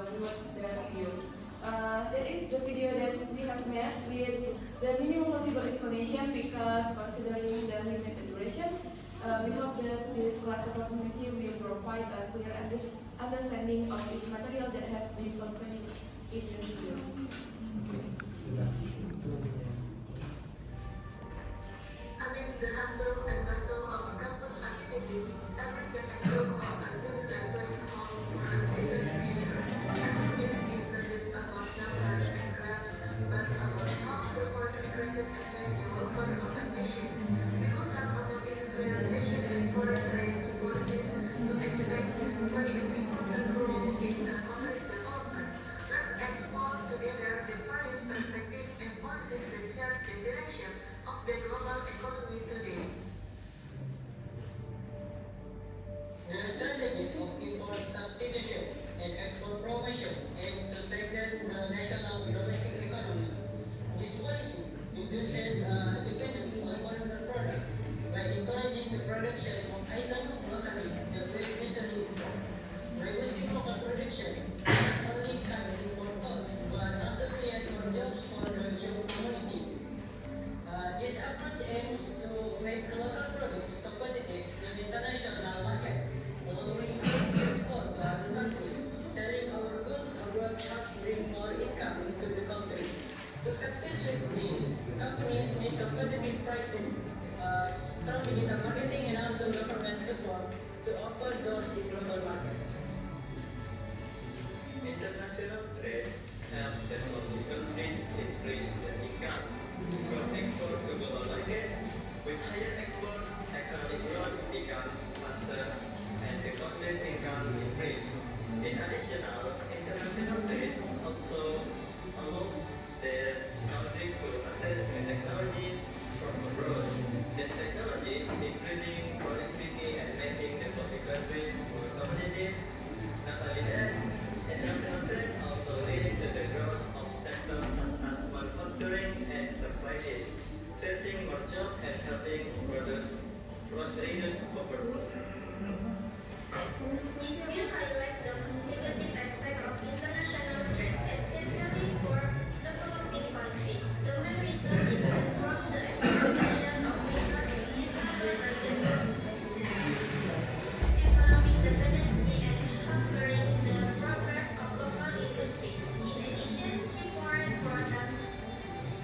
we watch the video. That is the video that we have made with the minimum possible explanation because considering the limited duration, we hope that this class opportunity will provide a clear understanding of this material that has been conveyed in the video. Amidst the hustle and bustle of campus activities, every step and stroke of a student reflects hope for a better future. Academics is not just about numbers and graphs, but about how the policies created affect the welfare of a nation. We will talk about industrialization and foreign trade policies to expect to play an important role in a country's development. Let's explore together the various perspectives and policies that shape the direction of the global economy today. The strategies of import substitution and export promotion aim to strengthen the national domestic economy. This policy reduces dependence on foreign products by encouraging the production of items locally that we usually import. By boosting local production, not only cut import costs but also create more jobs for the community. This approach aims to make local products competitive in international markets, allowing us to export to other countries. Selling our goods abroad helps bring more income into the country. To succeed with this, companies need competitive pricing, strong digital marketing, and also government support to open doors in global markets. International trades help developing countries increase their income from export to global markets. With higher export, economic growth becomes faster and the country's income increase. In addition, international trades also allows these countries to access new technologies from abroad. These technologies increasing productivity and making developing countries more competitive. Not only that, international trade also leads to the growth of sectors such as manufacturing and services, creating more jobs and helping reduce poverty. This view highlights the negative aspect of international trade, especially for developing countries. The main reason is from the exploitation of resources generated by the economic dependency and hampering the progress of local industry. In addition, cheap foreign products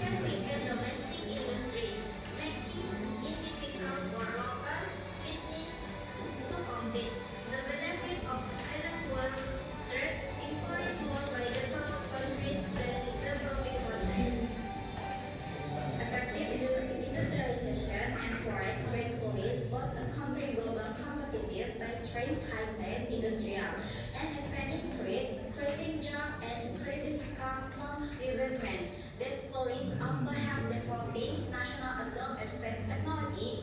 can weaken domestic industry, making it difficult for local business to compete. The benefit of unequal trade employed more by developed countries than developing countries. Effective industrialization and foreign trade policies both a country global competitive by strength high-tech industrial and expanding trade, creating jobs and increasing income from investment. This policy also help developing national adopt advanced technology,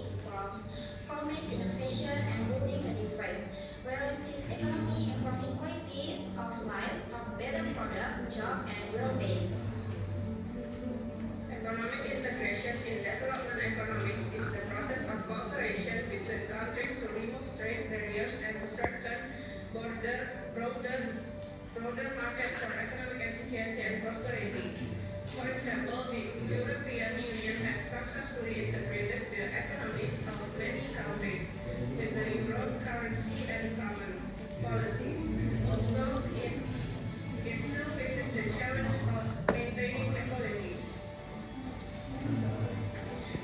promote innovation and building a diverse, realistic economy, improving quality of life, of better product, job and well-being. Economic integration in development economics is the process of cooperation between countries to remove trade barriers and strengthen broader markets for economic efficiency and prosperity. For example, the European Union has successfully integrated the economies of many countries with the euro currency and common policies, although it still faces the challenge of maintaining equality.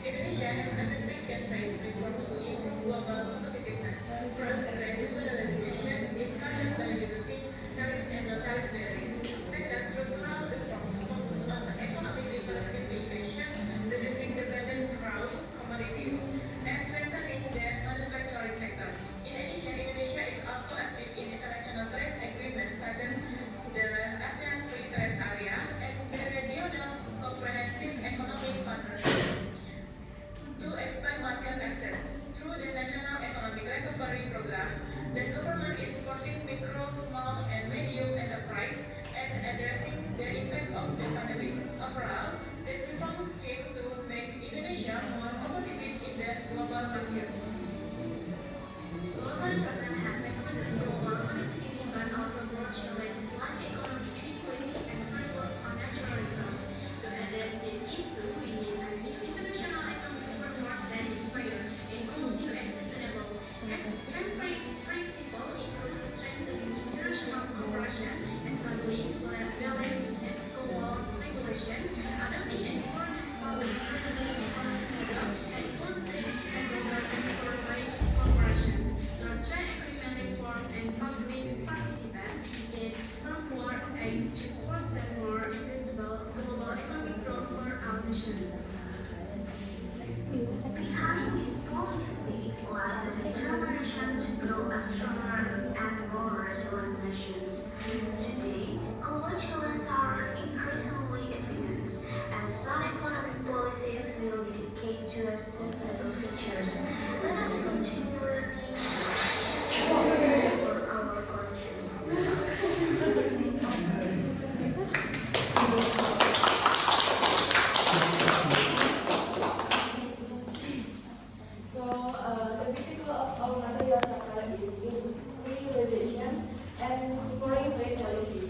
Indonesia has undertaken trade reforms to improve global competitiveness. First, trade liberalization is carried by reducing tariffs and non-tariff barriers. Second, structural reforms focus on economic diversification, reducing dependence on commodities, and strengthening the manufacturing sector. In addition, Indonesia is also active in international trade agreements such as generation to grow as stronger and more resilient nations. Today, global challenges are increasingly evident, and sound economic policies will be the key to a sustainable futures. Let us continue learning for our country. So the big goal of our material chapter is industrialization and foreign trade policy,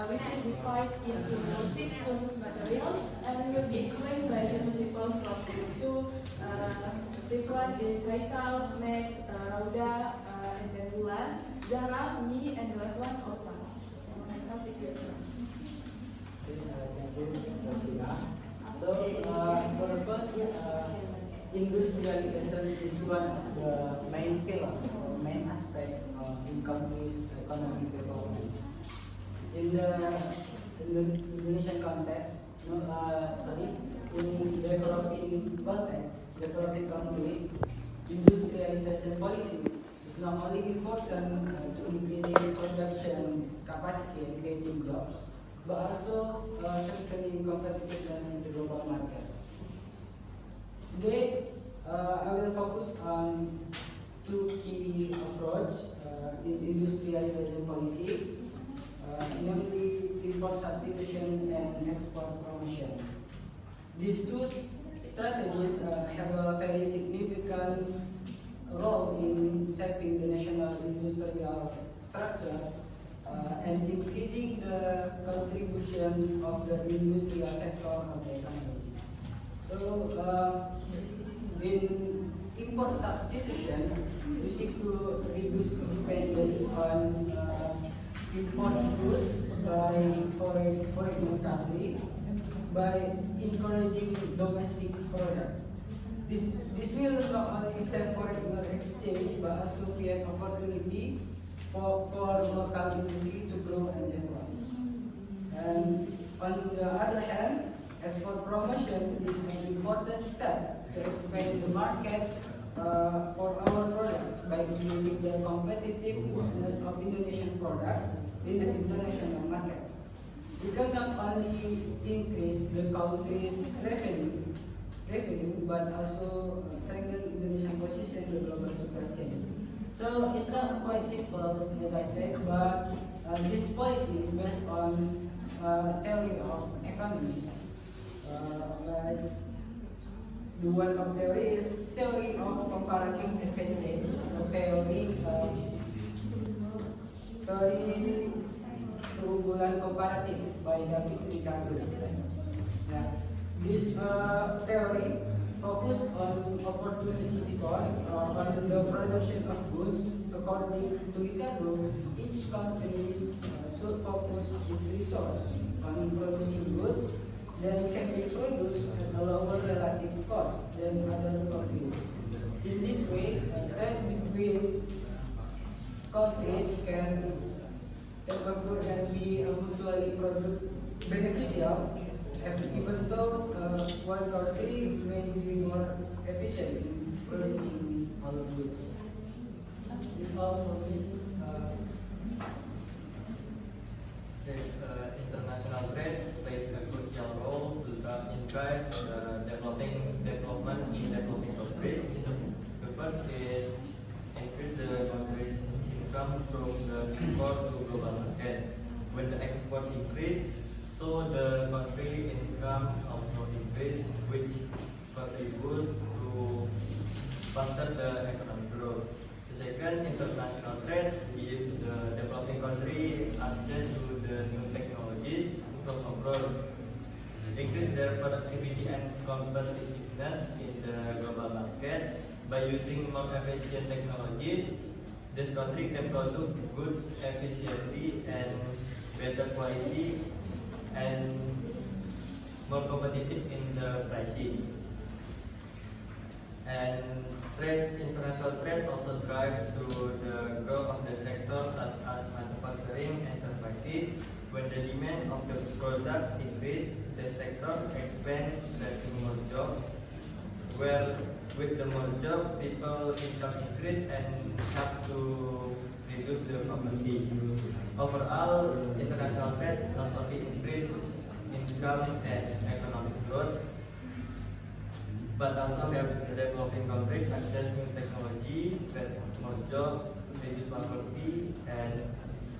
which is divided into six materials and will be explained by the principal from two. This one is Haikal, Max, Rauda, and then Bulan, Zara, me, and the last one Opa. So Haikal, it's your turn. Thank you, Fatima. So, for the first, industrialization is one of the main pillars or main aspect in countries' economic development. In the Indonesian context, in developing countries, industrialization policy is not only important to increasing production capacity and creating jobs, but also strengthening competitiveness in the global market. Today, I will focus on two key approaches in industrialization policy, namely import substitution and export promotion. These two strategies have a very significant role in shaping the national industrial structure and increasing the contribution of the industrial sector of the economy. So, in import substitution, we seek to reduce dependence on import goods by foreign country by encouraging domestic product. This will not only save foreign exchange but also create opportunity for local industry to grow and develop. And on the other hand, export promotion is an important step to expand the market for our products by increasing the competitiveness of Indonesian product in the international market. We can not only increase the country's revenue, but also strengthen Indonesian position in the global supply chain. So it's not quite simple, as I said, but this policy is based on theory of economics. Like the one of theory is theory of comparative advantage, theory keunggulan komparatif by David Ricardo. Yeah. This theory focus on opportunity cost on the production of goods. According to Ricardo, each country should focus its resource on producing goods that can be produced at a lower relative cost than other countries. In this way, trade between countries can occur and be mutually beneficial, even though one country may be more efficient in producing all goods. This all for me. International trade plays a crucial role to drive the development in developing countries. The first is increase the country's income from the export to global market. When the export increase, so the country income also increase, which contribute to faster the economic growth. The second, international trade gives the developing country access to the new technologies from abroad, increase their productivity and competitiveness in the global market. By using more efficient technologies, this country can produce goods efficiently and better quality and more competitive in the pricing. And international trade also drives to the growth of the sector such as manufacturing and services. When the demand of the product increase, the sector expands, creating more jobs. where with the more job, people income increase and have to reduce the poverty. Overall, international trade not only increase income and economic growth, but also help the developing countries access new technology, create more jobs, reduce poverty, and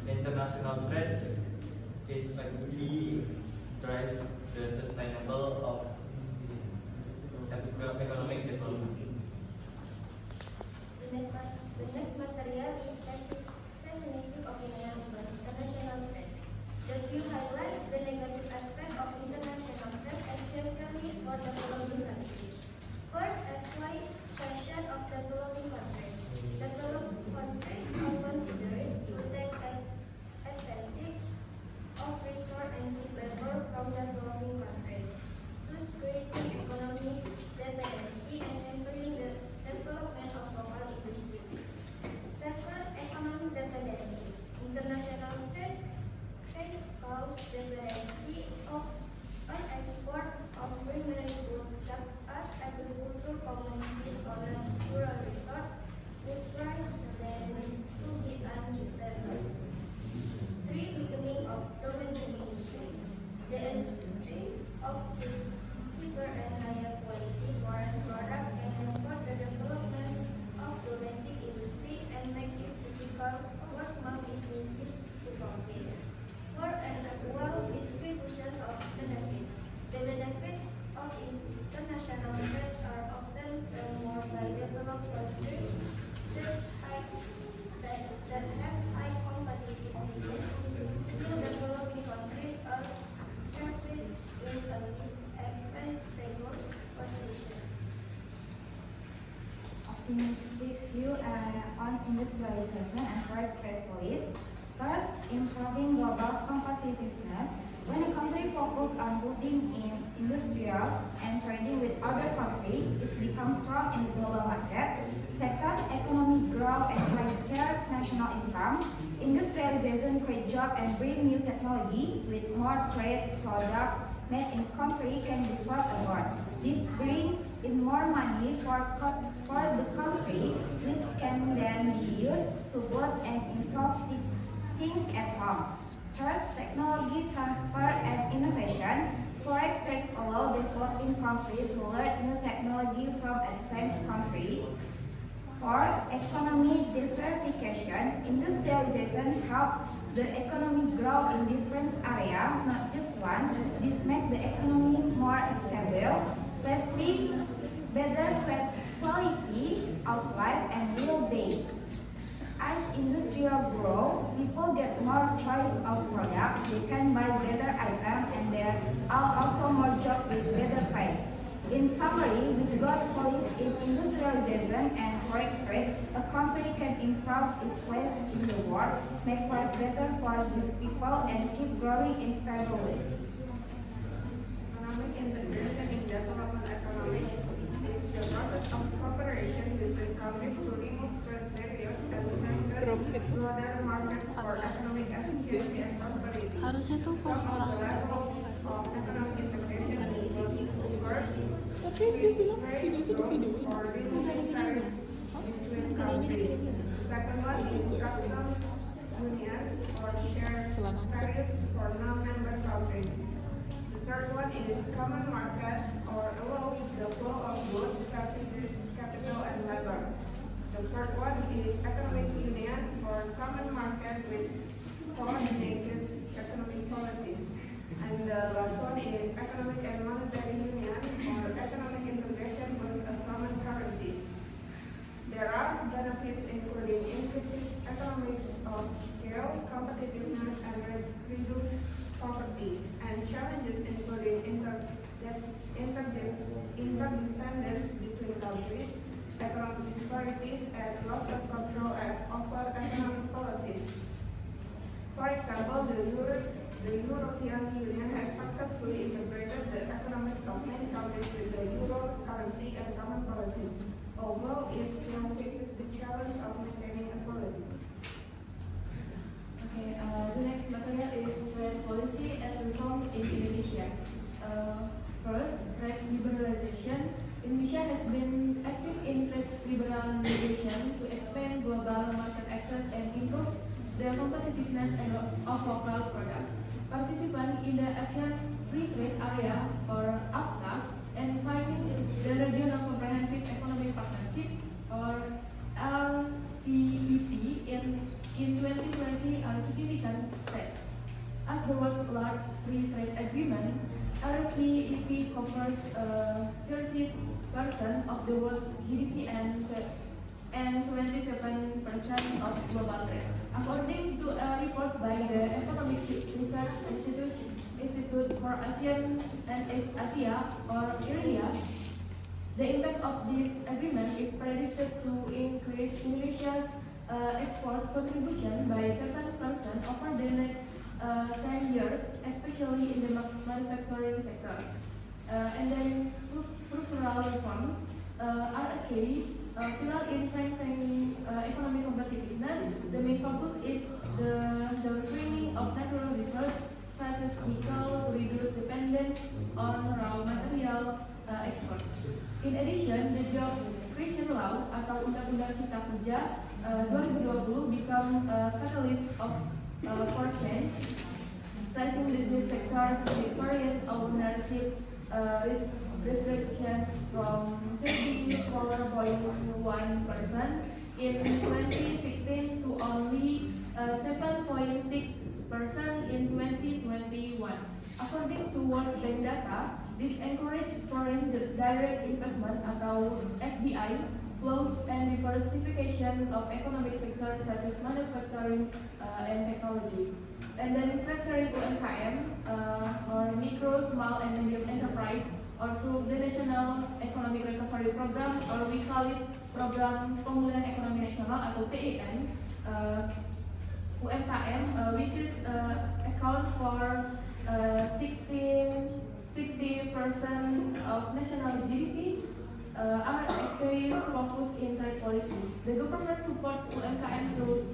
international trade is a key drives the sustainable of economic development. The next material is pessimistic opinion about international trade. The view highlight the negative aspect of international trade, especially for developing countries. First, exploitation of developing countries. Developed countries are considered to take advantage of resource and cheap labor from developing countries, thus creating economic dependency and hampering the development of local industry. Second, economic dependency. International trade can cause dependency on export of primary goods such as agricultural commodities or natural resources, whose price tend to be unstable. Three, weakening of domestic industry. The entry of cheaper and higher quality foreign products can hamper the development of domestic industry and make it difficult for small businesses to compete. For an equal distribution of benefits. The benefits of international trade are often felt more by developed countries that have high competitive edges, while developing countries are treated in a disadvantageous position. Optimistic view on industrialization and forex trade policy. First, improving global competitiveness. When a country focuses on building in industrials and trading with other countries, it becomes strong in the global market. Second, economic growth and higher national income. Industrialization creates jobs and bring new technology with more trade products made in country can be sold abroad. This brings in more money for the country, which can then be used to build and improve things at home. Third, technology transfer and innovation. Forex trade allows developing countries to learn new technology from advanced countries. Fourth, economic diversification. Industrialization helps the economy grow in different areas, not just one. This makes the economy more stable. Lastly, better quality of life and well-being. As industrial grow, people get more choice of product. They can buy better items, and there are also more jobs with better pay. In summary, with good policy in industrialization and forex trade, a country can improve its place in the world, make life better for its people, and keep growing in stable way. Economic integration in development economy is the process of cooperation between countries to remove trade barriers and strengthen broader markets for economic efficiency and prosperity. Harusnya tuh pas Some of orang the levels of economic integration include first, tapi dia bilang trade videonya di growth video or removing tariffs between countries. Second one is customs union or shared tariffs for non-member countries. The third one is common market or allows the flow of goods, services, capital, and labor. The third one is economic union or common market with coordinated economic policies. And the last one is economic and monetary union or economic integration with a common currency. There are benefits including increased economies of scale, competitiveness, and reduced poverty, and challenges including interdependence between countries, economic disparities, and loss of control over economic policies. For example, the European Union has successfully integrated the economics of many countries with the euro currency and common policies, although it still faces the challenge of maintaining equality. Okay, the next material is trade policy and reform in Indonesia. First, trade liberalization. Indonesia has been of local products. Participants in the ASEAN Free Trade Area or AFTA and signing the Regional Comprehensive Economic Partnership or RCEP in 2020 are significant steps. As the world's largest free trade agreement, RCEP covers 30% of the world's GDP and 27% of global trade. According to a report by the Economic Research Institute for ASEAN and East Asia or IRIA, the impact of this agreement is predicted to increase Indonesia's export contribution by 7% over the next 10 years, especially in the manufacturing sector. And then structural reforms are a key pillar in strengthening economic competitiveness. The main focus is the reframing of natural resources such as nickel, reduce dependence on raw material exports. In addition, the Job Creation Law atau Undang-Undang Cipta Kerja 2020 become a catalyst for change, slicing business sectors with variant ownership restrictions from 34.1% in 2016 to only 7.6% in 2021. According to World Bank data, this encouraged foreign direct investment atau FDI flows and diversification of economic sectors such as manufacturing and technology. And then structuring UMKM or micro, small, and medium enterprise or through the National Economic Recovery Program or we call it Program Pemulihan Ekonomi Nasional atau PEN. UMKM which is account for 60% of national GDP are a key focus in trade policy. The government supports UMKM through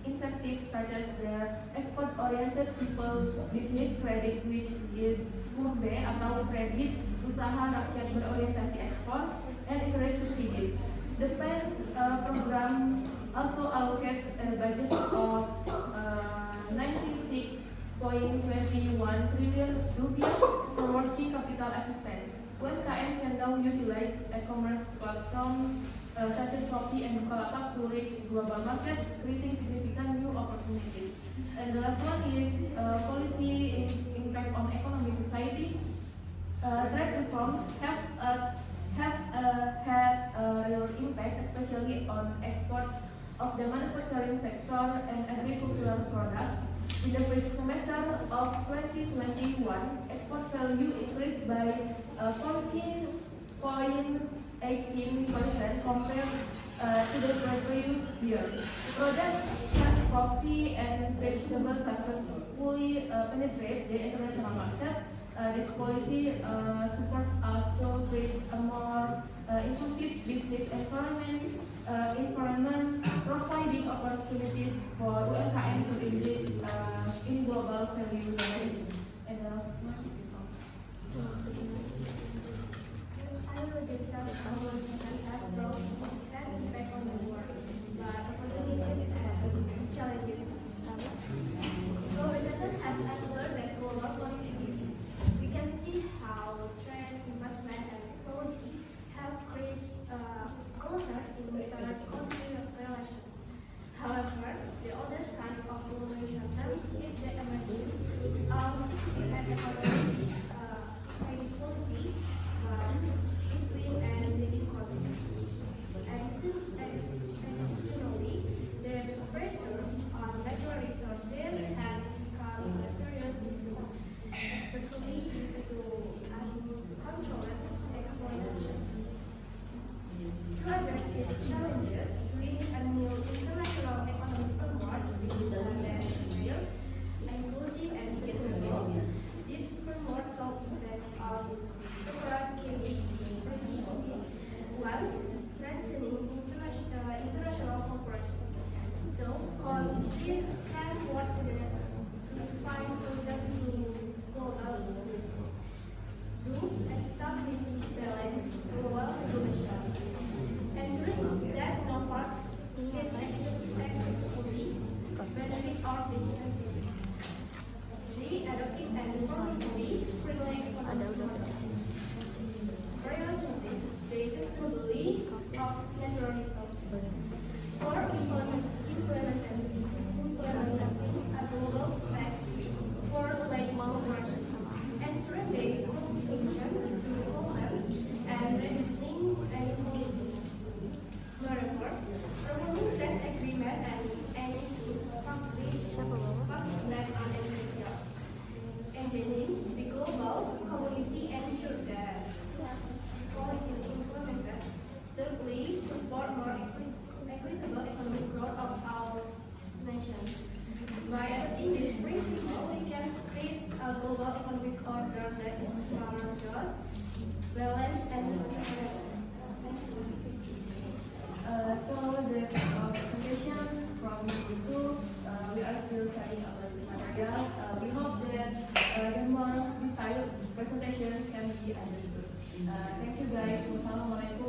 incentives such as the export-oriented people's business credit, which is KURB atau kredit usaha rakyat berorientasi ekspor, and interest subsidies. The PEN program also allocates a budget of 96.21 trillion rupiah for working capital assistance. UMKM can now utilize e-commerce platforms such as Shopee and Bukalapak to reach global markets, creating significant new opportunities. And the last one is policy impact on economic society. Trade reforms have had a real impact, especially on exports of the manufacturing sector and agricultural products. In the first semester of 2021, export value increased by 14.18% compared to the previous year. Products such as coffee and vegetables successfully penetrate the international market. This policy support also creates a more inclusive business environment, providing opportunities for UMKM to engage in global value chains. And the last one is I will discuss our society as broad impact on the world, but opportunities and challenges. Globalization has entered the global connectivity. We can see how trade, investment, and technology help create closer international relations. However, the other side of globalization is the emergence of significant economic inequality between and within countries. Additionally, the pressures on natural resources has become a serious issue, especially due to uncontrolled exploitations. To address these challenges, we need a new international economic framework that is real, inclusive, and sustainable. This global economic order that is more just, balanced, and sustainable. Thank you. So the presentation from Guru 2, we are still studying about this material. We hope that the more detailed presentation can be understood. Thank you guys. Wassalamualaikum